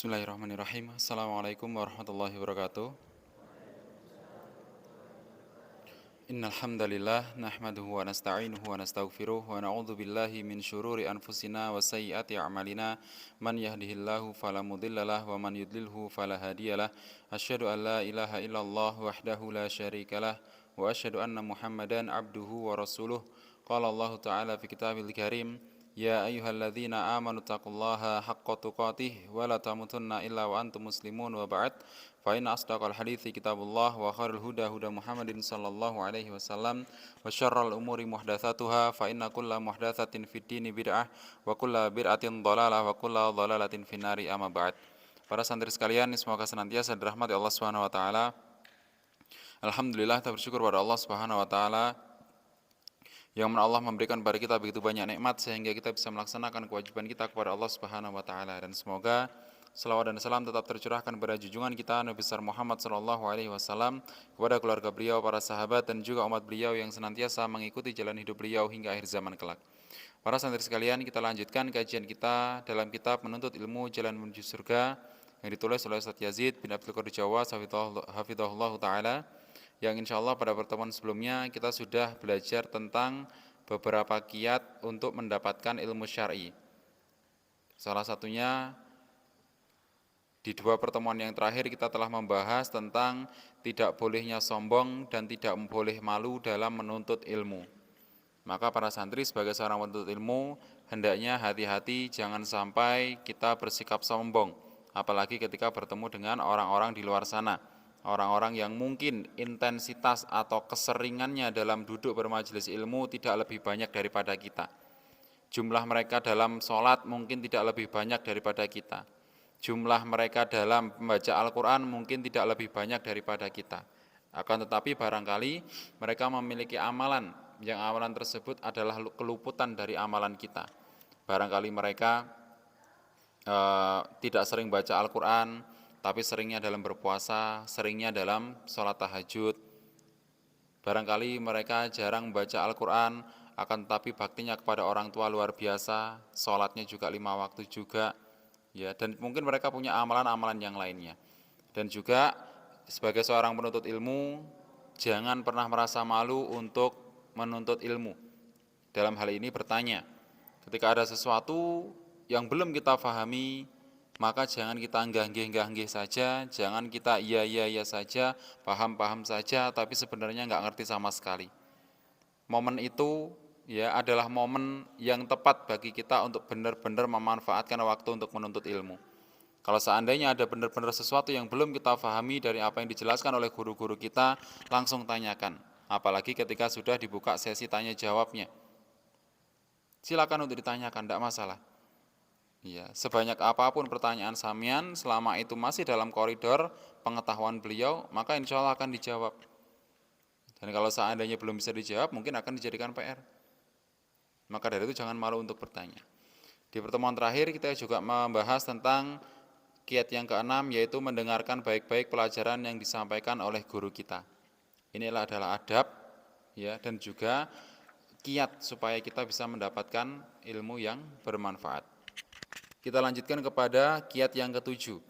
Bismillahirrahmanirrahim. Assalamualaikum warahmatullahi wabarakatuh. Innal hamdalillah nahmaduhu wa nasta'inuhu wa nastaghfiruh wa na'udzu billahi min syururi anfusina wa sayyiati a'malina. Man yahdihillahu fala mudhillalah wa man yudlilhu fala hadiyalah. Asyhadu an la ilaha illallah wahdahu la syarikalah wa asyhadu anna Muhammadan abduhu wa rasuluh. Qala Allah ta'ala fi kitabil karim, ya ayyuhalladzina amanu taqullaha haqqa tuqatih wa la tamutunna illa wa antum muslimun wa ba'd. Fa inna asdaqal hadithi kitabullah wa khairul huda huda Muhammadin sallallahu alaihi wasallam wa syarral umuri muhdatsatuha fa inna kulla muhdatsatin fid dini bid'ah wa kulla bid'atin dhalalah wa kulla dhalalatin finnari amma ba'd. Para santri sekalian, semoga senantiasa dirahmati Allah Subhanahu wa taala. Alhamdulillah, kita bersyukur pada Allah Subhanahu wa taala yang mana Allah memberikan kepada kita begitu banyak nikmat sehingga kita bisa melaksanakan kewajiban kita kepada Allah Subhanahu wa taala, dan semoga selawat dan salam tetap tercurahkan pada junjungan kita Nabi besar Muhammad sallallahu alaihi wasallam, kepada keluarga beliau, para sahabat dan juga umat beliau yang senantiasa mengikuti jalan hidup beliau hingga akhir zaman kelak. Para santri sekalian, kita lanjutkan kajian kita dalam kitab Menuntut Ilmu Jalan Menuju Surga yang ditulis oleh Ustaz Yazid bin Abdul Qadir Jawas hafizahullah taala, yang insyaallah pada pertemuan sebelumnya kita sudah belajar tentang beberapa kiat untuk mendapatkan ilmu syar'i. Salah satunya di dua pertemuan yang terakhir kita telah membahas tentang tidak bolehnya sombong dan tidak boleh malu dalam menuntut ilmu. Maka para santri sebagai seorang penuntut ilmu hendaknya hati-hati, jangan sampai kita bersikap sombong, apalagi ketika bertemu dengan orang-orang di luar sana, orang-orang yang mungkin intensitas atau keseringannya dalam duduk bermajelis ilmu tidak lebih banyak daripada kita. Jumlah mereka dalam sholat mungkin tidak lebih banyak daripada kita. Jumlah mereka dalam membaca Al-Quran mungkin tidak lebih banyak daripada kita. Akan tetapi barangkali mereka memiliki amalan, yang amalan tersebut adalah keluputan dari amalan kita. Barangkali mereka tidak sering baca Al-Quran, tapi seringnya dalam berpuasa, seringnya dalam sholat tahajud. Barangkali mereka jarang membaca Al-Quran, akan tetapi baktinya kepada orang tua luar biasa, sholatnya juga 5 waktu juga, ya, dan mungkin mereka punya amalan-amalan yang lainnya. Dan juga sebagai seorang penuntut ilmu, jangan pernah merasa malu untuk menuntut ilmu. Dalam hal ini bertanya, ketika ada sesuatu yang belum kita fahami, maka jangan kita enggah-enggih saja, jangan kita iya saja, paham-paham saja, tapi sebenarnya enggak ngerti sama sekali. Momen itu ya adalah momen yang tepat bagi kita untuk benar-benar memanfaatkan waktu untuk menuntut ilmu. Kalau seandainya ada benar-benar sesuatu yang belum kita fahami dari apa yang dijelaskan oleh guru-guru kita, langsung tanyakan. Apalagi ketika sudah dibuka sesi tanya jawabnya. Silakan untuk ditanyakan, tidak masalah. Ya, sebanyak apapun pertanyaan samian, selama itu masih dalam koridor pengetahuan beliau, maka insya Allah akan dijawab. Dan kalau seandainya belum bisa dijawab, mungkin akan dijadikan PR. Maka dari itu jangan malu untuk bertanya. Di pertemuan terakhir kita juga membahas tentang kiat yang keenam, yaitu mendengarkan baik-baik pelajaran yang disampaikan oleh guru kita. Inilah adalah adab, ya, dan juga kiat supaya kita bisa mendapatkan ilmu yang bermanfaat. Kita lanjutkan kepada kiat yang ketujuh.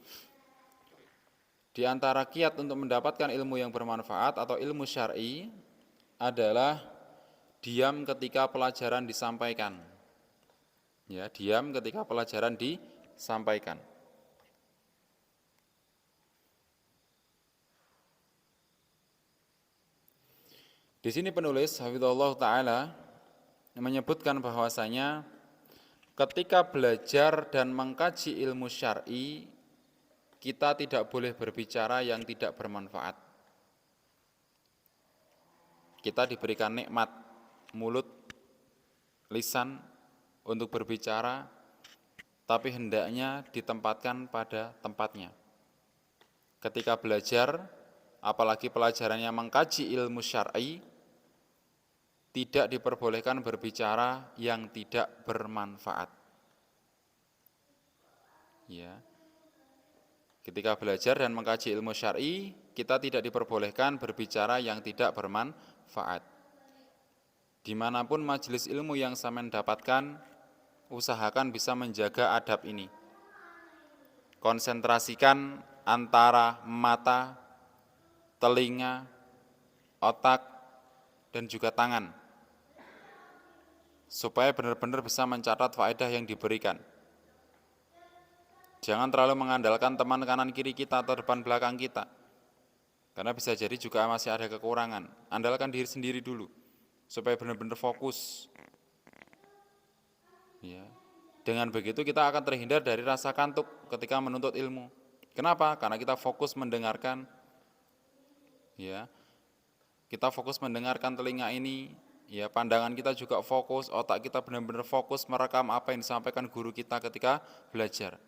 Di antara kiat untuk mendapatkan ilmu yang bermanfaat atau ilmu syar'i adalah diam ketika pelajaran disampaikan. Ya, diam ketika pelajaran disampaikan. Di sini penulis hafizahullah taala menyebutkan bahwasanya ketika belajar dan mengkaji ilmu syar'i, kita tidak boleh berbicara yang tidak bermanfaat. Kita diberikan nikmat mulut, lisan untuk berbicara, tapi hendaknya ditempatkan pada tempatnya. Ketika belajar, apalagi pelajarannya mengkaji ilmu syar'i, tidak diperbolehkan berbicara yang tidak bermanfaat. Ya. Ketika belajar dan mengkaji ilmu syar'i, kita tidak diperbolehkan berbicara yang tidak bermanfaat. Dimanapun majelis ilmu yang sampean dapatkan, usahakan bisa menjaga adab ini. konsentrasikan antara mata, telinga, otak, dan juga tangan, supaya benar-benar bisa mencatat faedah yang diberikan. Jangan terlalu mengandalkan teman kanan kiri kita atau depan belakang kita, karena bisa jadi juga masih ada kekurangan. Andalkan diri sendiri dulu, supaya benar-benar fokus. Ya. Dengan begitu kita akan terhindar dari rasa kantuk ketika menuntut ilmu. Kenapa? Karena kita fokus mendengarkan. Ya, kita fokus mendengarkan telinga ini. Ya, pandangan kita juga fokus, otak kita benar-benar fokus merekam apa yang disampaikan guru kita ketika belajar.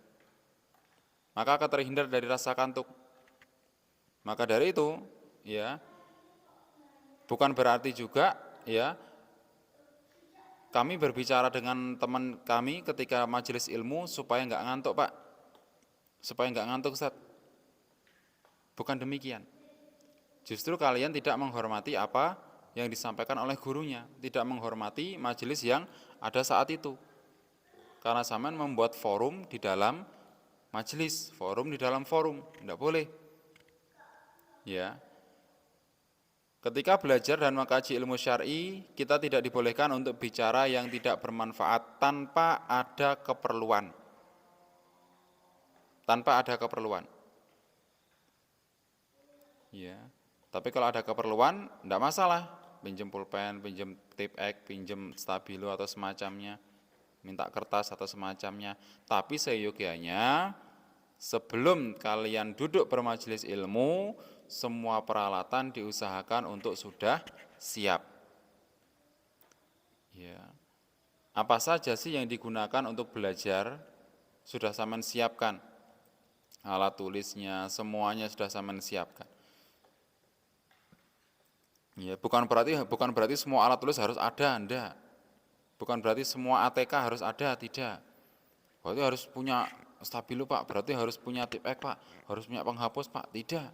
Maka akan terhindar dari rasa kantuk. Maka dari itu, ya, bukan berarti juga, ya, kami berbicara dengan teman kami ketika majelis ilmu supaya nggak ngantuk, Pak. Supaya nggak ngantuk, Ustaz. Bukan demikian. Justru kalian tidak menghormati apa yang disampaikan oleh gurunya, tidak menghormati majelis yang ada saat itu. Karena sampean membuat forum di dalam majelis, forum di dalam forum, tidak boleh. Ya. Ketika belajar dan mengkaji ilmu syar'i, kita tidak dibolehkan untuk bicara yang tidak bermanfaat tanpa ada keperluan. Tanpa ada keperluan. Ya. Tapi kalau ada keperluan, tidak masalah. Pinjam pulpen, pinjam tip X, pinjam stabilo atau semacamnya, minta kertas atau semacamnya. Tapi seyogianya sebelum kalian duduk bermajelis ilmu, semua peralatan diusahakan untuk sudah siap. Ya. Apa saja sih yang digunakan untuk belajar sudah sampean siapkan. Alat tulisnya, semuanya sudah sampean siapkan. Ya, bukan berarti semua alat tulis harus ada, enggak. Bukan berarti semua ATK harus ada, tidak. Berarti harus punya stabilo, Pak. Berarti harus punya tip X, Pak. Harus punya penghapus, Pak. Tidak.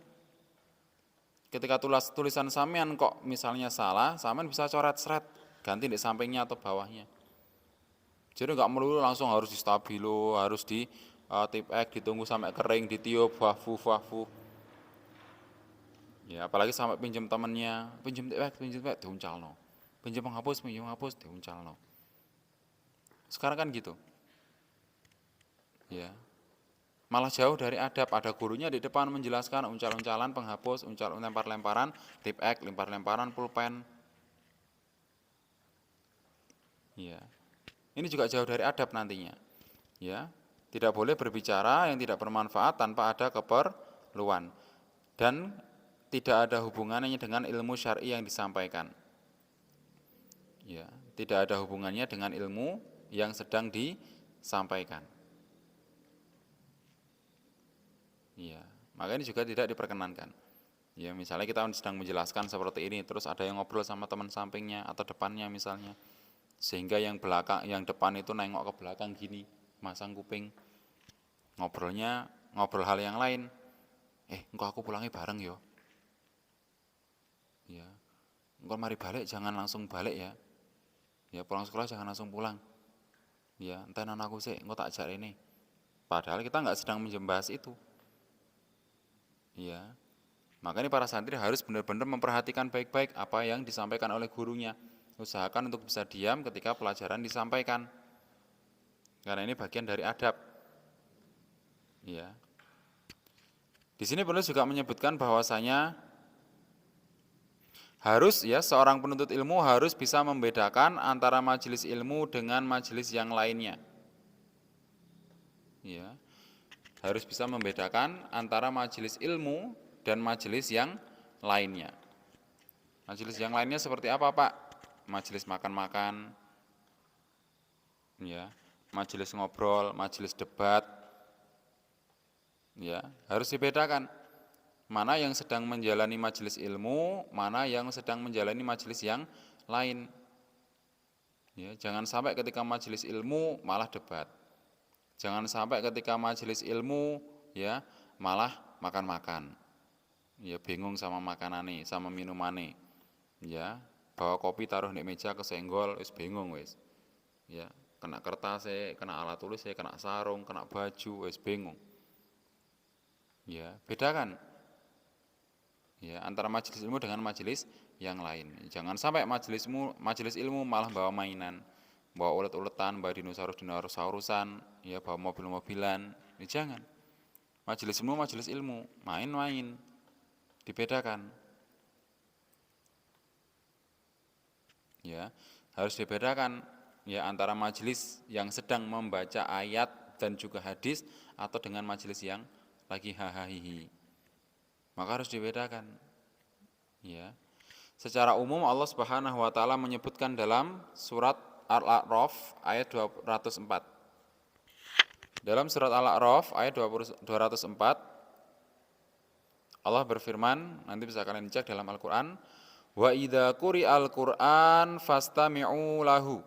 Ketika tulisan sampean kok misalnya salah, sampean bisa coret seret, ganti di sampingnya atau bawahnya. Jadi enggak melulu langsung harus di stabilo, harus di tip X, ditunggu sampai kering, ditiup, wafu. Ya, apalagi sampai pinjam temennya, pinjam tip X, diuncalno. Pinjam penghapus, diuncalno. Sekarang kan gitu. Ya. Malah jauh dari adab, ada gurunya di depan menjelaskan uncal-uncalan, penghapus, lempar-lemparan, tip X, lempar-lemparan, pulpen. Ya. Ini juga jauh dari adab nantinya. Ya. Tidak boleh berbicara yang tidak bermanfaat tanpa ada keperluan. Dan tidak ada hubungannya dengan ilmu syar'i yang disampaikan. Ya, tidak ada hubungannya dengan ilmu yang sedang disampaikan. Ya, maka ini juga tidak diperkenankan. Ya, misalnya kita sedang menjelaskan seperti ini, terus ada yang ngobrol sama teman sampingnya atau depannya misalnya, sehingga yang depan itu nengok ke belakang gini, masang kuping, ngobrol hal yang lain. Engkau aku pulangnya bareng yo. Ya, engkau mari balik, jangan langsung balik ya. Ya, pulang sekolah jangan langsung pulang. Ya, enten aku sih, engkau tak ajak ini. Padahal kita nggak sedang membahas itu. Ya, makanya para santri harus benar-benar memperhatikan baik-baik apa yang disampaikan oleh gurunya. Usahakan untuk bisa diam ketika pelajaran disampaikan. Karena ini bagian dari adab. Ya. Di sini perlu juga menyebutkan bahwasanya seorang penuntut ilmu harus bisa membedakan antara majelis ilmu dengan majelis yang lainnya. Ya. Harus bisa membedakan antara majelis ilmu dan majelis yang lainnya. Majelis yang lainnya seperti apa, Pak? Majelis makan-makan, ya, majelis ngobrol, majelis debat. Ya, harus dibedakan. Mana yang sedang menjalani majelis ilmu, mana yang sedang menjalani majelis yang lain. Ya, jangan sampai ketika majelis ilmu malah debat. Jangan sampai ketika majelis ilmu ya malah makan-makan. Ya bingung sama makanane, sama minumane. Ya, bawa kopi taruh di meja kesenggol wis bingung wis. Ya, kena kertas kena alat tulis kena sarung, kena baju wis bingung. Ya, bedakan ya antara majelis ilmu dengan majelis yang lain. Jangan sampai majelis ilmu malah bawa mainan, bawa ulet-uletan, bawa dinosaurus-dinosaurusan, ya bawa mobil-mobilan. Ya, jangan. Majelis ilmu, main-main, dibedakan. Ya, harus dibedakan ya antara majelis yang sedang membaca ayat dan juga hadis atau dengan majelis yang lagi hahaha. Maka harus dibedakan. Ya. Secara umum Allah Subhanahu wa taala menyebutkan dalam surat Al-A'raf ayat 204. Dalam surat Al-A'raf ayat 204 Allah berfirman, nanti bisa kalian cek dalam Al-Qur'an, wa idza quri'al Qur'an fastami'u lahu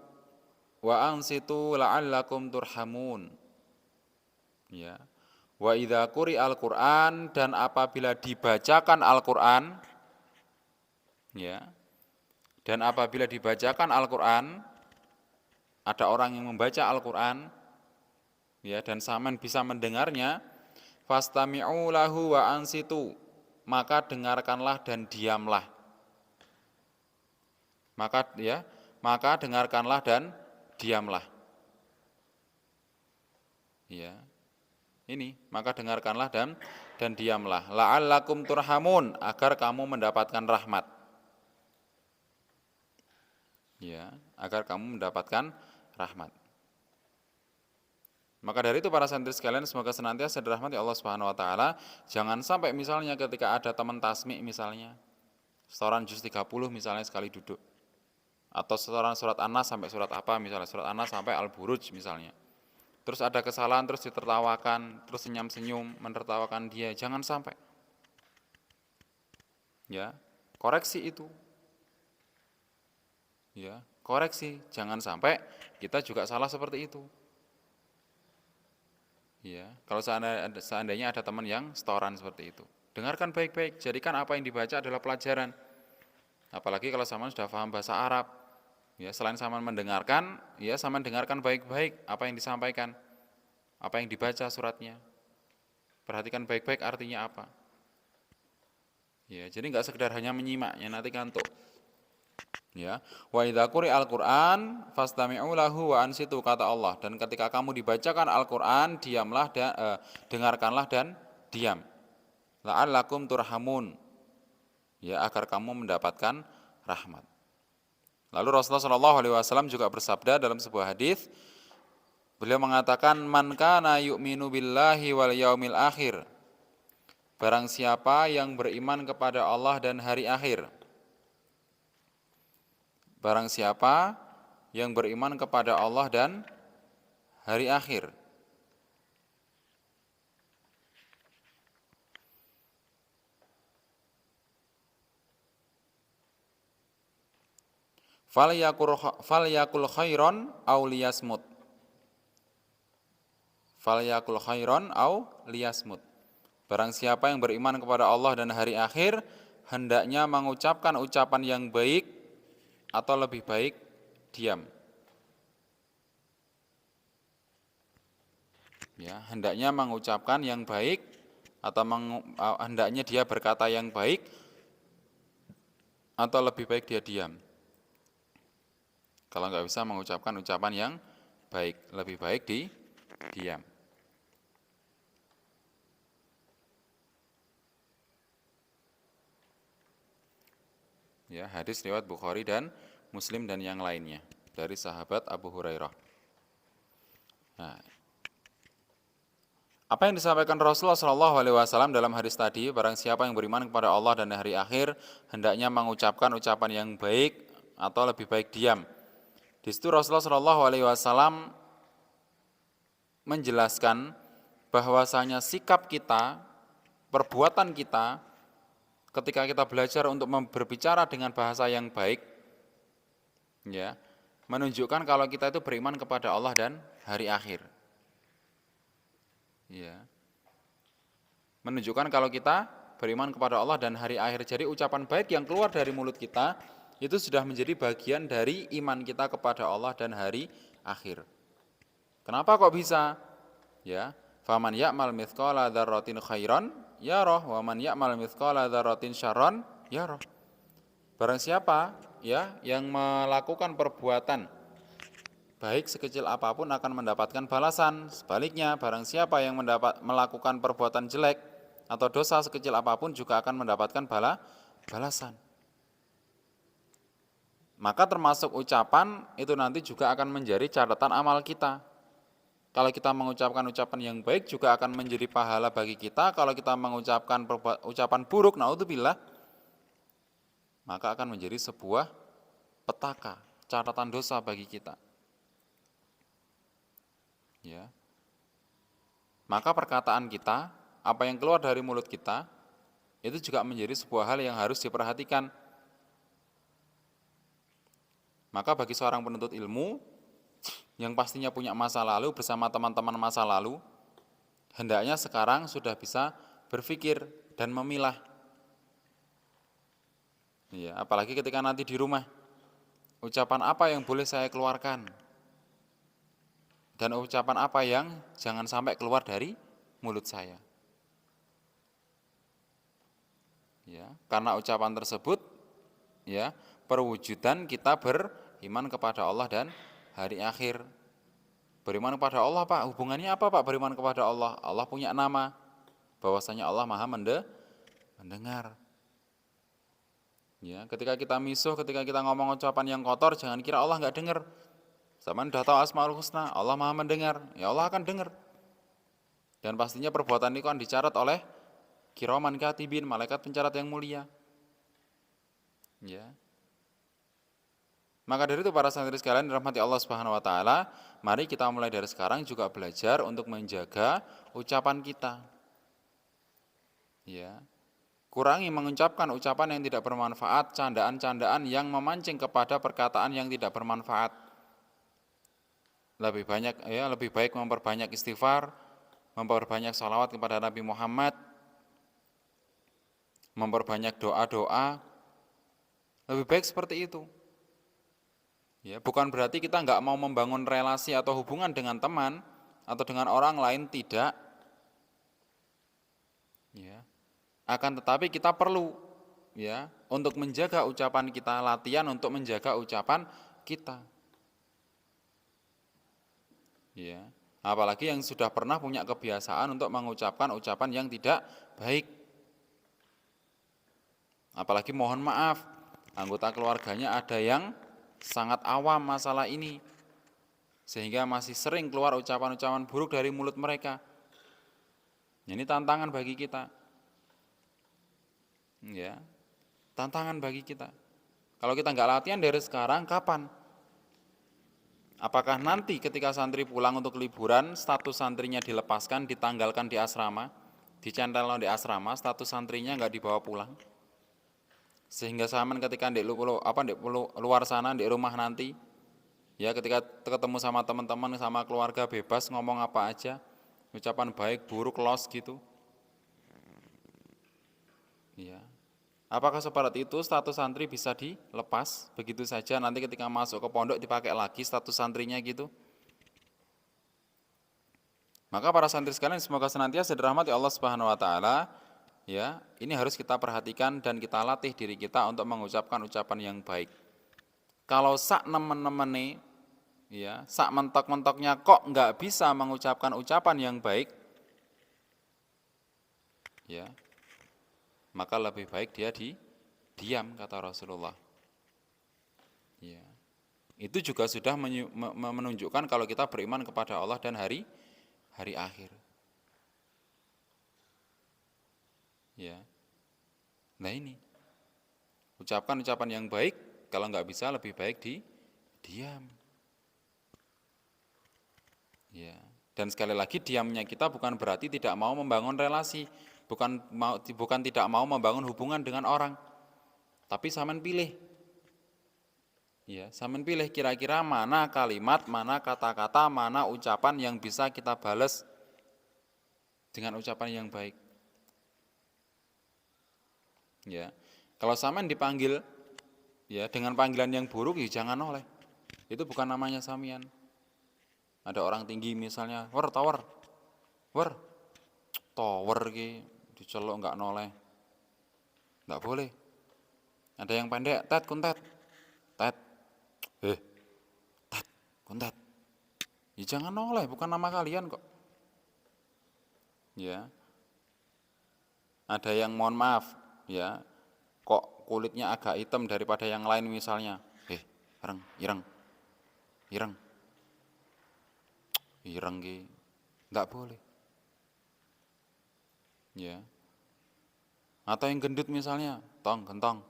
wa ansitu la'allakum turhamun. Ya. Wa idza quri'al Qur'an, dan apabila dibacakan Al-Qur'an, ya. Dan apabila dibacakan Al-Qur'an, ada orang yang membaca Al-Qur'an, ya, dan sampean bisa mendengarnya, fastami'u lahu wa ansitu, maka dengarkanlah dan diamlah. Maka dengarkanlah dan diamlah. Ya. Ini, maka dengarkanlah dan diamlah. La'allakum turhamun, agar kamu mendapatkan rahmat. Ya, agar kamu mendapatkan rahmat. Maka dari itu para santri sekalian, semoga senantiasa dirahmati Allah Subhanahu wa taala. Jangan sampai misalnya ketika ada teman tasmi misalnya, setoran juz 30 misalnya sekali duduk. Atau setoran surat An-Nas sampai surat apa misalnya, surat An-Nas sampai Al-Buruj misalnya. Terus ada kesalahan, terus ditertawakan, terus senyum-senyum menertawakan dia, jangan sampai. Ya, koreksi itu. Ya, koreksi, jangan sampai kita juga salah seperti itu. Ya, kalau seandainya ada teman yang setoran seperti itu, dengarkan baik-baik, jadikan apa yang dibaca adalah pelajaran. Apalagi kalau sama sudah paham bahasa Arab. Ya, selain sama mendengarkan, ya sama dengarkan baik-baik apa yang disampaikan, apa yang dibaca suratnya. Perhatikan baik-baik artinya apa. Ya, jadi enggak sekedar hanya menyimaknya, nanti ngantuk. Ya, wa idza quri'al Qur'an fastami'u lahu wa ansitu, kata Allah, dan ketika kamu dibacakan Al-Qur'an, diamlah dan dengarkanlah dan diam. La'allakum turhamun. Ya, agar kamu mendapatkan rahmat. Lalu Rasulullah SAW juga bersabda dalam sebuah hadis, beliau mengatakan, man kana yu'minu billahi wal yaumil akhir, barang siapa yang beriman kepada Allah dan hari akhir. Barang siapa yang beriman kepada Allah dan hari akhir. Falyakul khairon aw liyasmut. Falyakul khairon aw liyasmut. Barang siapa yang beriman kepada Allah dan hari akhir, hendaknya mengucapkan ucapan yang baik atau lebih baik diam. Ya, hendaknya mengucapkan yang baik atau hendaknya dia berkata yang baik atau lebih baik dia diam. Kalau nggak bisa mengucapkan ucapan yang baik, lebih baik diam. Ya, hadis riwayat Bukhari dan Muslim dan yang lainnya dari sahabat Abu Hurairah. Nah, apa yang disampaikan Rasulullah SAW dalam hadis tadi, barang siapa yang beriman kepada Allah dan hari akhir, hendaknya mengucapkan ucapan yang baik atau lebih baik diam. Di situ Rasulullah SAW menjelaskan bahwasanya sikap kita, perbuatan kita, ketika kita belajar untuk berbicara dengan bahasa yang baik, ya, menunjukkan kalau kita itu beriman kepada Allah dan hari akhir. Ya. Menunjukkan kalau kita beriman kepada Allah dan hari akhir. Jadi ucapan baik yang keluar dari mulut kita itu sudah menjadi bagian dari iman kita kepada Allah dan hari akhir. Kenapa kok bisa? Ya, faman ya'mal mithqala dzarratin khairan yarah wa man ya'mal mithqala dzarratin syarran yarah. Barang siapa ya yang melakukan perbuatan baik sekecil apapun akan mendapatkan balasan. Sebaliknya, barang siapa yang melakukan perbuatan jelek atau dosa sekecil apapun juga akan mendapatkan balasan. Maka termasuk ucapan itu nanti juga akan menjadi catatan amal kita. Kalau kita mengucapkan ucapan yang baik juga akan menjadi pahala bagi kita. Kalau kita mengucapkan ucapan buruk, naudzubillah, maka akan menjadi sebuah petaka, catatan dosa bagi kita. Ya. Maka perkataan kita, apa yang keluar dari mulut kita, itu juga menjadi sebuah hal yang harus diperhatikan. Maka bagi seorang penuntut ilmu, yang pastinya punya masa lalu bersama teman-teman masa lalu, hendaknya sekarang sudah bisa berpikir dan memilah. Ya, apalagi ketika nanti di rumah, ucapan apa yang boleh saya keluarkan? Dan ucapan apa yang jangan sampai keluar dari mulut saya. Ya, karena ucapan tersebut ya perwujudan kita beriman kepada Allah dan hari akhir. Beriman kepada Allah, Pak, hubungannya apa, Pak? Beriman kepada Allah. Allah punya nama, bahwasanya Allah Maha mendengar. Ya, ketika kita misuh, ketika kita ngomong ucapan yang kotor, jangan kira Allah nggak dengar. Zaman sudah tahu Asmaul Husna, Allah Maha mendengar, ya Allah akan dengar. Dan pastinya perbuatan ini kan dicatat oleh kiraman katibin, malaikat pencatat yang mulia. Ya. Maka dari itu para santri sekalian dirahmati Allah Subhanahu wa taala, mari kita mulai dari sekarang juga belajar untuk menjaga ucapan kita. Ya. Kurangi mengucapkan ucapan yang tidak bermanfaat, candaan-candaan yang memancing kepada perkataan yang tidak bermanfaat. Lebih baik memperbanyak istighfar, memperbanyak salawat kepada Nabi Muhammad, memperbanyak doa-doa. Lebih baik seperti itu. Ya, bukan berarti kita nggak mau membangun relasi atau hubungan dengan teman atau dengan orang lain, tidak. Ya. Akan tetapi kita perlu ya untuk menjaga ucapan kita, latihan untuk menjaga ucapan kita. Ya, apalagi yang sudah pernah punya kebiasaan untuk mengucapkan ucapan yang tidak baik. Apalagi mohon maaf, anggota keluarganya ada yang sangat awam masalah ini, sehingga masih sering keluar ucapan-ucapan buruk dari mulut mereka. Ini tantangan bagi kita. Ya, tantangan bagi kita. Kalau kita nggak latihan dari sekarang, kapan? Apakah nanti ketika santri pulang untuk liburan, status santrinya dilepaskan, ditanggalkan di asrama, dicentelkan di asrama, status santrinya nggak dibawa pulang? Sehingga zaman ketika di luar sana, di rumah nanti, ya ketika ketemu sama teman-teman, sama keluarga, bebas ngomong apa aja, ucapan baik, buruk, los gitu. Ya. Apakah seperti itu status santri bisa dilepas begitu saja, nanti ketika masuk ke pondok dipakai lagi status santrinya gitu? Maka para santri sekalian semoga senantiasa dirahmati Allah Subhanahu wa taala. Ya, ini harus kita perhatikan dan kita latih diri kita untuk mengucapkan ucapan yang baik. Kalau sak nemen-nemene, ya, sak mentok-mentoknya kok nggak bisa mengucapkan ucapan yang baik, ya, maka lebih baik dia diam, kata Rasulullah. Ya. Itu juga sudah menunjukkan kalau kita beriman kepada Allah dan hari akhir. Ya. Nah ini, ucapkan ucapan yang baik, kalau nggak bisa lebih baik diam. Ya. Dan sekali lagi diamnya kita bukan berarti tidak mau membangun relasi. Bukan tidak mau membangun hubungan dengan orang, tapi sampean pilih, ya, sampean pilih kira-kira mana kalimat, mana kata-kata, mana ucapan yang bisa kita balas dengan ucapan yang baik. Ya, kalau sampean dipanggil, ya, dengan panggilan yang buruk, ya jangan noleh. Itu bukan namanya samian. Ada orang tinggi misalnya, tower ki. diceluk nggak noleh. Nggak boleh. Ada yang pendek, tet kuntet. Tet. Tet kuntet. Ya jangan noleh, bukan nama kalian kok. Ya. Ada yang mohon maaf, ya. Kok kulitnya agak hitam daripada yang lain misalnya. Ireng, ireng. Ireng. Ireng ki. Nggak boleh. Ya. Atau yang gendut misalnya, tong, gentong.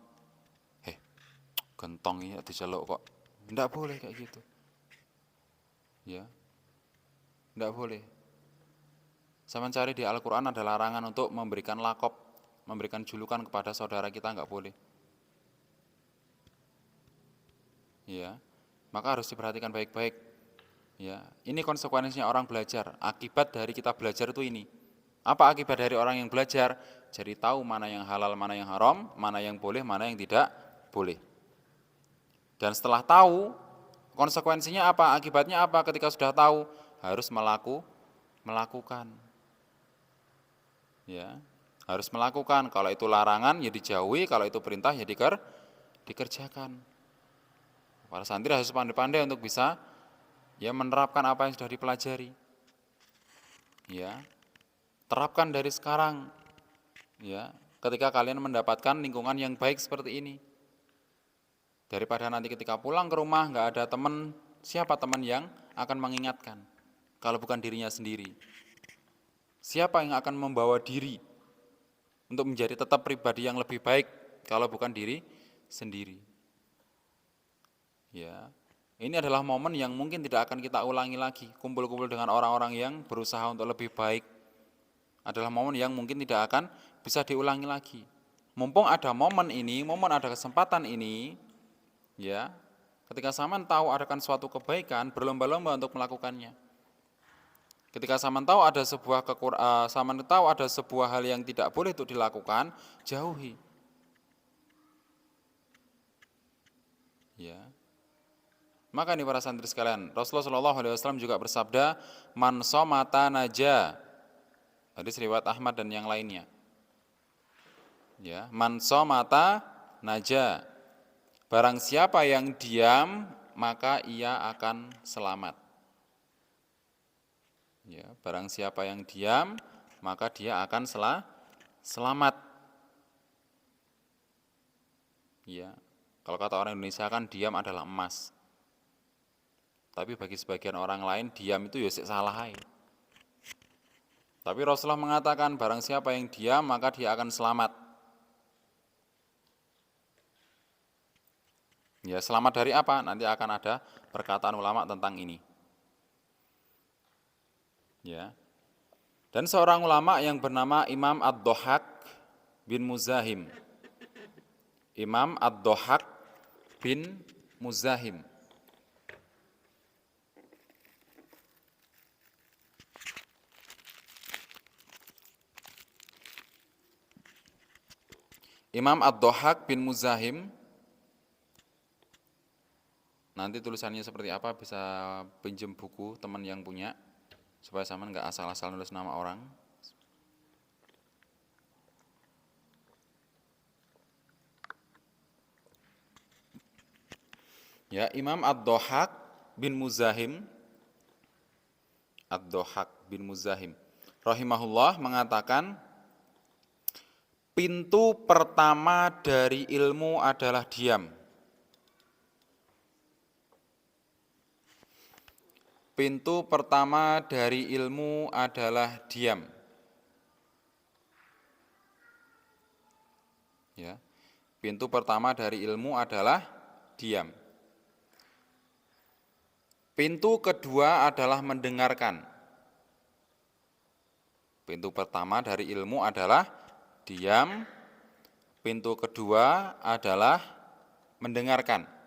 Gentong ini diceluk kok. Nggak boleh kayak gitu. Ya. Nggak boleh. Sama cari di Al-Quran ada larangan untuk memberikan lakop, memberikan julukan kepada saudara kita, nggak boleh. Ya. Maka harus diperhatikan baik-baik. Ya. Ini konsekuensinya orang belajar. Akibat dari kita belajar itu ini. Apa akibat dari orang yang belajar? Jadi tahu mana yang halal, mana yang haram, mana yang boleh, mana yang tidak boleh. Dan setelah tahu, konsekuensinya apa? Akibatnya apa? Ketika sudah tahu, harus melakukan. Ya, harus melakukan. Kalau itu larangan, ya dijauhi. Kalau itu perintah, ya dikerjakan. Para santri harus pandai-pandai untuk bisa ya menerapkan apa yang sudah dipelajari. Ya, terapkan dari sekarang. Ya, ketika kalian mendapatkan lingkungan yang baik seperti ini. Daripada nanti ketika pulang ke rumah nggak ada teman, siapa teman yang akan mengingatkan? Kalau bukan dirinya sendiri. Siapa yang akan membawa diri untuk menjadi tetap pribadi yang lebih baik kalau bukan diri sendiri? Ya, ini adalah momen yang mungkin tidak akan kita ulangi lagi. Kumpul-kumpul dengan orang-orang yang berusaha untuk lebih baik adalah momen yang mungkin tidak akan bisa diulangi lagi. Mumpung ada momen ini, momen ada kesempatan ini, ya, ketika Saman tahu adakan suatu kebaikan, berlomba-lomba untuk melakukannya. Ketika Saman tahu ada sebuah hal yang tidak boleh untuk dilakukan, jauhi. Ya. Maka nih para santri sekalian, Rasulullah SAW juga bersabda, man somata naja. Hadis riwayat Ahmad dan yang lainnya. Ya, man somata naja. Barang siapa yang diam, maka ia akan selamat. Ya, barang siapa yang diam, maka dia akan selamat. Ya, kalau kata orang Indonesia kan diam adalah emas. Tapi bagi sebagian orang lain diam itu ya salah. Tapi Rasulullah mengatakan barang siapa yang diam maka dia akan selamat. Ya, selamat dari apa? Nanti akan ada perkataan ulama tentang ini. Ya. Dan seorang ulama yang bernama Imam Ad-Dhahhak bin Muzahim. Imam Ad-Dhahhak bin Muzahim. Imam Ad-Dhahhak bin Muzahim. Nanti tulisannya seperti apa bisa pinjam buku teman yang punya. Supaya sama nggak asal-asal nulis nama orang. Ya, Imam Ad-Dhahhak bin Muzahim. Ad-Dhahhak bin Muzahim rahimahullah mengatakan, pintu pertama dari ilmu adalah diam. Pintu pertama dari ilmu adalah diam. Ya. Pintu pertama dari ilmu adalah diam. Pintu kedua adalah mendengarkan. Pintu pertama dari ilmu adalah diam. Pintu kedua adalah mendengarkan.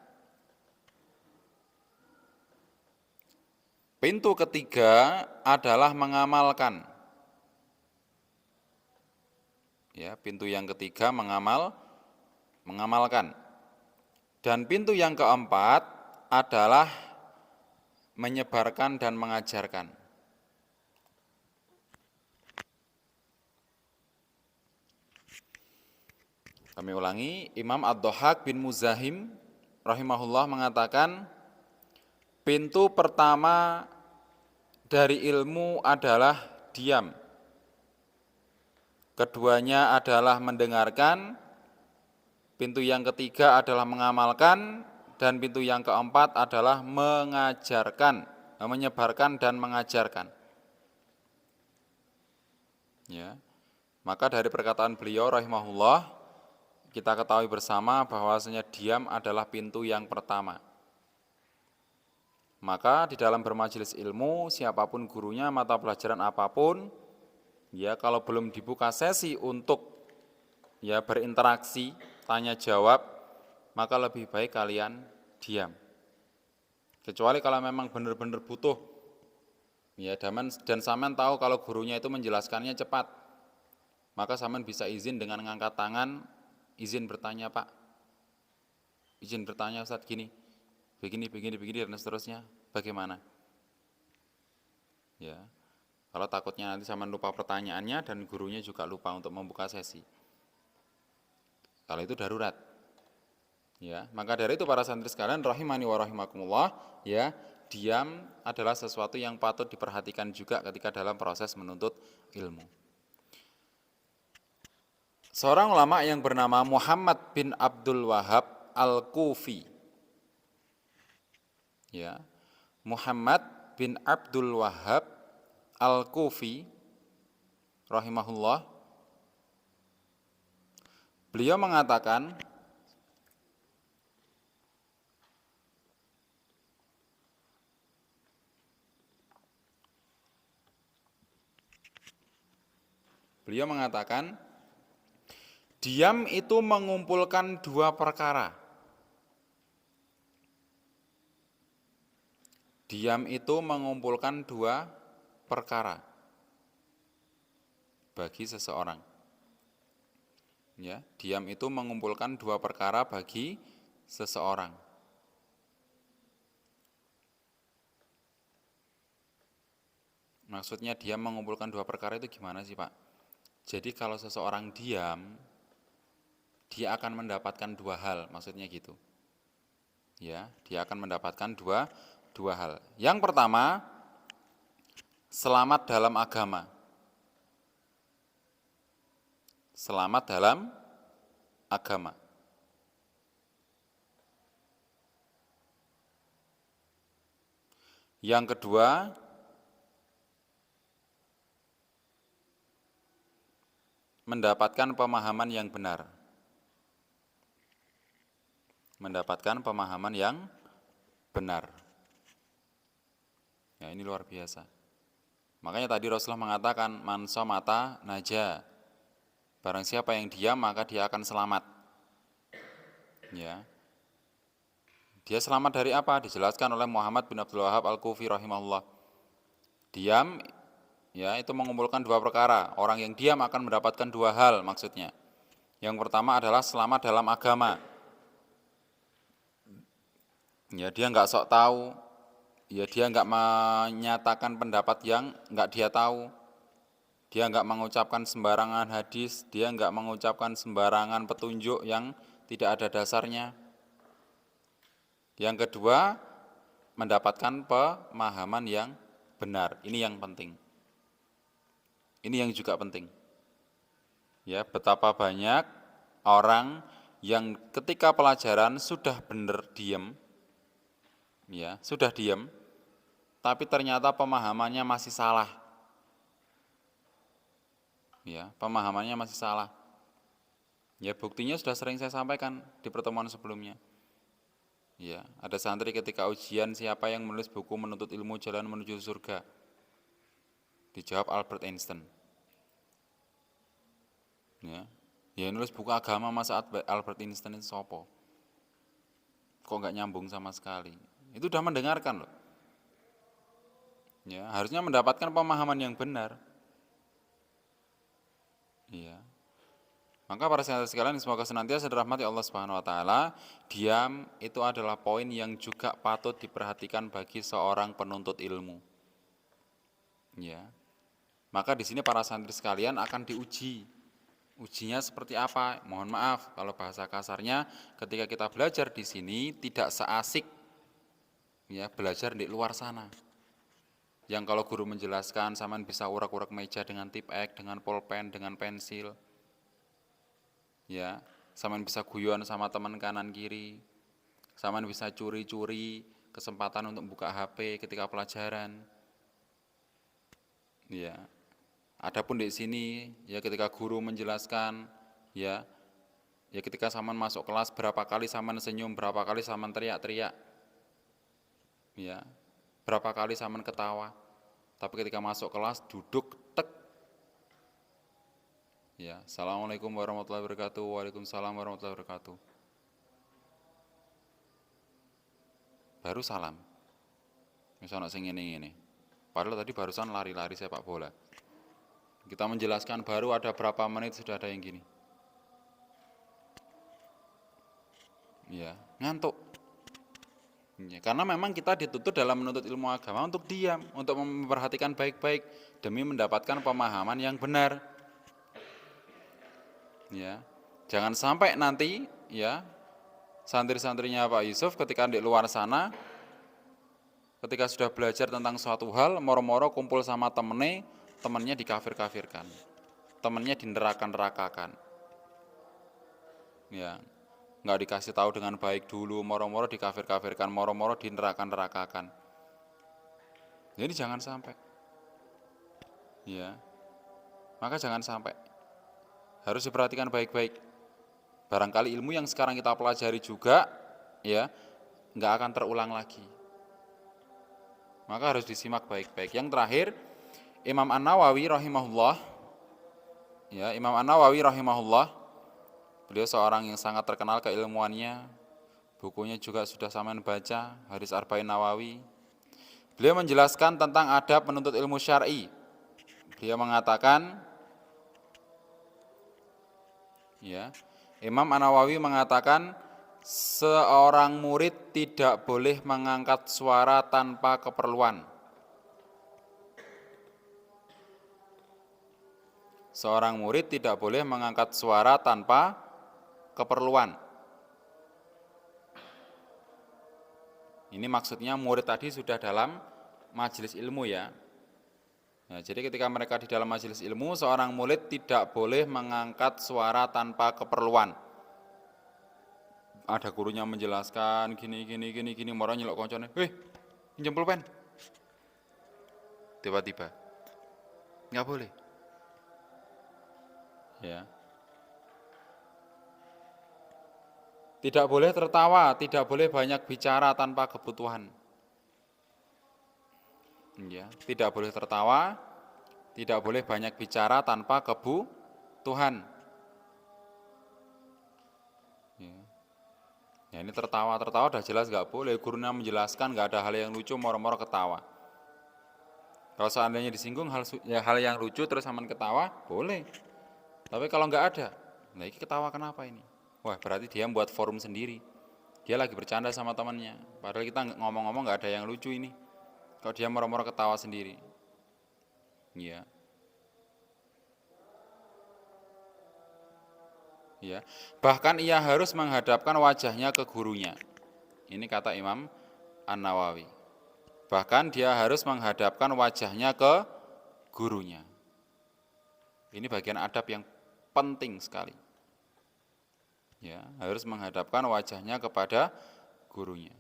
Pintu ketiga adalah mengamalkan. Ya, pintu yang ketiga mengamalkan. Dan pintu yang keempat adalah menyebarkan dan mengajarkan. Kami ulangi, Imam Ad-Dhahhak bin Muzahim rahimahullah mengatakan, pintu pertama dari ilmu adalah diam. Keduanya adalah mendengarkan, pintu yang ketiga adalah mengamalkan, dan pintu yang keempat adalah mengajarkan, menyebarkan dan mengajarkan. Ya. Maka dari perkataan beliau rahimahullah, kita ketahui bersama bahwasanya diam adalah pintu yang pertama. Maka di dalam bermajelis ilmu, siapapun gurunya, mata pelajaran apapun, ya kalau belum dibuka sesi untuk ya berinteraksi, tanya jawab, maka lebih baik kalian diam. Kecuali kalau memang benar-benar butuh, ya dan sampean tahu kalau gurunya itu menjelaskannya cepat, maka sampean bisa izin dengan mengangkat tangan, izin bertanya Pak, izin bertanya Ustadz gini, begini dan seterusnya, bagaimana? Ya, kalau takutnya nanti sampean lupa pertanyaannya dan gurunya juga lupa untuk membuka sesi. Kalau itu darurat. Ya, maka dari itu para santri sekalian rahimani wa rahimakumullah, ya, diam adalah sesuatu yang patut diperhatikan juga ketika dalam proses menuntut ilmu. Seorang ulama yang bernama Muhammad bin Abdul Wahhab Al-Kufi. Ya. Muhammad bin Abdul Wahhab Al-Kufi rahimahullah. Beliau mengatakan, diam itu mengumpulkan dua perkara. Diam itu mengumpulkan dua perkara bagi seseorang. Ya, diam itu mengumpulkan dua perkara bagi seseorang. Maksudnya diam mengumpulkan dua perkara itu gimana sih Pak? Jadi kalau seseorang diam, dia akan mendapatkan dua hal, maksudnya gitu. Ya, dia akan mendapatkan dua hal. Yang pertama, selamat dalam agama. Selamat dalam agama. Yang kedua, mendapatkan pemahaman yang benar. Mendapatkan pemahaman yang benar. Ya, ini luar biasa. Makanya tadi Rasulullah mengatakan, man somata naja. Barang siapa yang diam maka dia akan selamat. Ya. Dia selamat dari apa? Dijelaskan oleh Muhammad bin Abdul Wahhab Al-Kufi rahimahullah. Diam ya itu mengumpulkan dua perkara. Orang yang diam akan mendapatkan dua hal maksudnya. Yang pertama adalah selamat dalam agama. Ya dia enggak sok tahu. Ya dia enggak menyatakan pendapat yang enggak dia tahu. Dia enggak mengucapkan sembarangan hadis, dia enggak mengucapkan sembarangan petunjuk yang tidak ada dasarnya. Yang kedua, mendapatkan pemahaman yang benar. Ini yang penting. Ini yang juga penting. Ya, betapa banyak orang yang ketika pelajaran sudah benar diam, ya, sudah diam, tapi ternyata pemahamannya masih salah. Ya, pemahamannya masih salah. Ya, buktinya sudah sering saya sampaikan di pertemuan sebelumnya. Ya, ada santri ketika ujian siapa yang menulis buku menuntut ilmu jalan menuju surga. Dijawab Albert Einstein. Ya, ya nulis buku agama masa Albert Einstein itu sopo? Kok nggak nyambung sama sekali? Itu sudah mendengarkan loh. Ya, harusnya mendapatkan pemahaman yang benar. Iya. Maka para sahabat sekalian semoga senantiasa dirahmati Allah Subhanahu wa taala, diam itu adalah poin yang juga patut diperhatikan bagi seorang penuntut ilmu. Ya. Maka di sini para santri sekalian akan diuji Ujinya seperti apa? Mohon maaf kalau bahasa kasarnya, ketika kita belajar di sini tidak seasik ya belajar di luar sana. Yang kalau guru menjelaskan, saman bisa urak-urak meja dengan tip X, dengan pulpen, dengan pensil. Ya, saman bisa guyon sama teman kanan kiri. Saman bisa curi-curi kesempatan untuk buka HP ketika pelajaran. Ya. Adapun di sini ya ketika guru menjelaskan ya ketika saman masuk kelas berapa kali saman senyum, berapa kali saman teriak-teriak. Ya. Berapa kali saman ketawa. Tapi ketika masuk kelas duduk tek. Ya, Assalamualaikum warahmatullahi wabarakatuh. Waalaikumsalam warahmatullahi wabarakatuh. Baru salam. Misalnya sing ini. Padahal tadi barusan lari-lari sepak bola. Kita menjelaskan baru ada berapa menit sudah ada yang gini. Ya, ngantuk. Ya, karena memang kita dituntut dalam menuntut ilmu agama untuk diam, untuk memperhatikan baik-baik demi mendapatkan pemahaman yang benar. Ya, jangan sampai nanti ya santri-santrinya Pak Yusuf ketika di luar sana, ketika sudah belajar tentang suatu hal, moro-moro kumpul sama temennya dikafir-kafirkan, temennya dinerakan-nerakakan. Ya, nggak dikasih tahu dengan baik dulu, moro-moro dikafir-kafirkan, moro-moro dinerakan-nerakakan. Jadi jangan sampai. Ya, maka jangan sampai. Harus diperhatikan baik-baik. Barangkali ilmu yang sekarang kita pelajari juga, ya, nggak akan terulang lagi. Maka harus disimak baik-baik. Yang terakhir, Imam An-Nawawi rahimahullah, ya, Imam An-Nawawi rahimahullah, beliau seorang yang sangat terkenal keilmuannya, bukunya juga sudah sampean baca, Hadis Arba'in Nawawi. Beliau menjelaskan tentang adab menuntut ilmu syar'i. Beliau mengatakan, ya, Imam An-Nawawi mengatakan seorang murid tidak boleh mengangkat suara tanpa keperluan. Seorang murid tidak boleh mengangkat suara tanpa keperluan. Ini maksudnya murid tadi sudah dalam majelis ilmu ya. Nah, jadi ketika mereka di dalam majelis ilmu, seorang murid tidak boleh mengangkat suara tanpa keperluan. Ada gurunya menjelaskan gini, moro nyelok koncone, pinjam pulpen. Tiba-tiba, nggak boleh. Ya. Tidak boleh tertawa, tidak boleh banyak bicara tanpa kebutuhan. Ya, tidak boleh tertawa, tidak boleh banyak bicara tanpa kebutuhan. Ya, ini tertawa udah jelas nggak boleh. Gurunya menjelaskan nggak ada hal yang lucu, moro-moro ketawa. Kalau seandainya disinggung hal yang lucu terus aman ketawa, boleh. Tapi kalau nggak ada, nah ini ketawa kenapa ini? Wah, berarti dia buat forum sendiri. Dia lagi bercanda sama temannya. Padahal kita ngomong-ngomong nggak ada yang lucu ini. Kalau dia moro-moro ketawa sendiri. Iya. Ya. Bahkan ia harus menghadapkan wajahnya ke gurunya. Ini kata Imam An-Nawawi. Bahkan dia harus menghadapkan wajahnya ke gurunya. Ini bagian adab yang penting sekali. Ya, harus menghadapkan wajahnya kepada gurunya.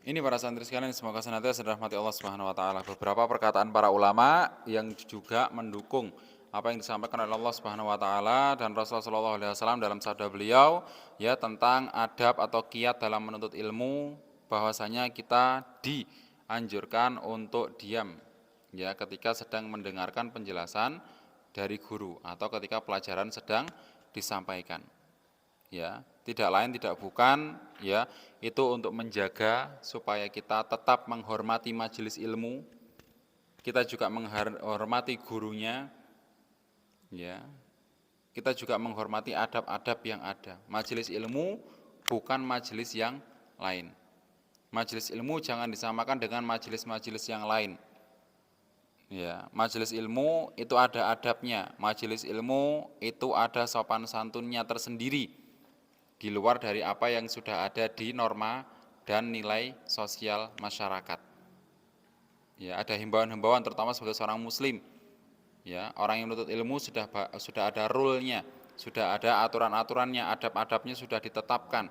Ini para santri sekalian, semoga senantiasa dirahmati Allah Subhanahu wa taala. Beberapa perkataan para ulama yang juga mendukung apa yang disampaikan oleh Allah Subhanahu wa taala dan Rasulullah sallallahu alaihi wasallam dalam sabda beliau ya tentang adab atau kiat dalam menuntut ilmu, bahwasanya kita dianjurkan untuk diam ya ketika sedang mendengarkan penjelasan dari guru atau ketika pelajaran sedang disampaikan. Ya, tidak lain tidak bukan ya itu untuk menjaga supaya kita tetap menghormati majelis ilmu, kita juga menghormati gurunya ya, kita juga menghormati adab-adab yang ada. Majelis ilmu bukan majelis yang lain. Majelis ilmu jangan disamakan dengan majelis-majelis yang lain. Ya, majelis ilmu itu ada adabnya. Majelis ilmu itu ada sopan santunnya tersendiri di luar dari apa yang sudah ada di norma dan nilai sosial masyarakat. Ya, ada himbauan-himbauan terutama sebagai seorang muslim. Ya, orang yang menuntut ilmu sudah ada rule-nya, sudah ada aturan-aturannya, adab-adabnya sudah ditetapkan.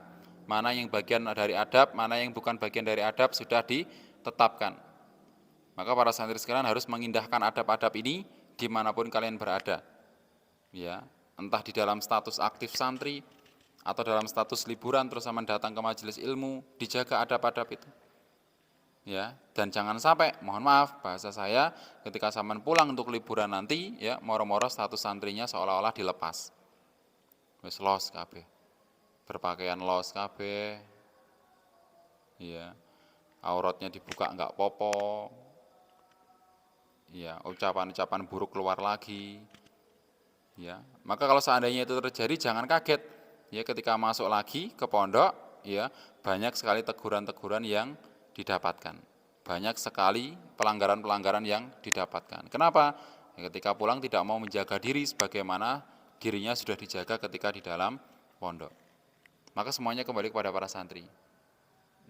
Mana yang bagian dari adab, mana yang bukan bagian dari adab sudah ditetapkan. Maka para santri sekalian harus mengindahkan adab-adab ini dimanapun kalian berada. Ya, entah di dalam status aktif santri atau dalam status liburan terus sama datang ke majelis ilmu, dijaga adab-adab itu. Ya, dan jangan sampai, mohon maaf bahasa saya, ketika saman pulang untuk liburan nanti, ya moro-moro status santrinya seolah-olah dilepas. Wis los kabeh. Berpakaian los kabeh. Ya. Auratnya dibuka enggak popo. Ya, ucapan-ucapan buruk keluar lagi. Ya, maka kalau seandainya itu terjadi jangan kaget. Ya, ketika masuk lagi ke pondok, ya, banyak sekali teguran-teguran yang didapatkan. Banyak sekali pelanggaran-pelanggaran yang didapatkan. Kenapa? Ya, ketika pulang tidak mau menjaga diri sebagaimana dirinya sudah dijaga ketika di dalam pondok. Maka semuanya kembali kepada para santri.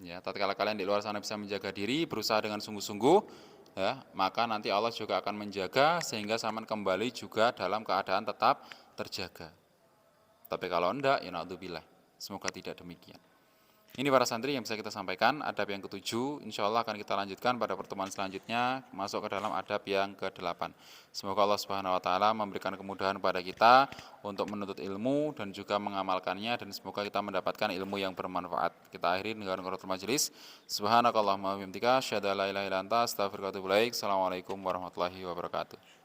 Ya, tatkala kalian di luar sana bisa menjaga diri, berusaha dengan sungguh-sungguh, ya, maka nanti Allah juga akan menjaga sehingga zaman kembali juga dalam keadaan tetap terjaga. Tapi kalau enggak, ya naudzubillah. Semoga tidak demikian. Ini para santri yang bisa kita sampaikan, adab yang ke-7, insya Allah akan kita lanjutkan pada pertemuan selanjutnya, masuk ke dalam adab yang ke-8. Semoga Allah Subhanahu wa taala memberikan kemudahan pada kita untuk menuntut ilmu dan juga mengamalkannya, dan semoga kita mendapatkan ilmu yang bermanfaat. Kita akhiri dengan qiraatul majelis. Subhanakallahumma wa bihamdika, asyhadu an la ilaha illa anta, astaghfiruka wa atubu ilaik. Assalamualaikum warahmatullahi wabarakatuh.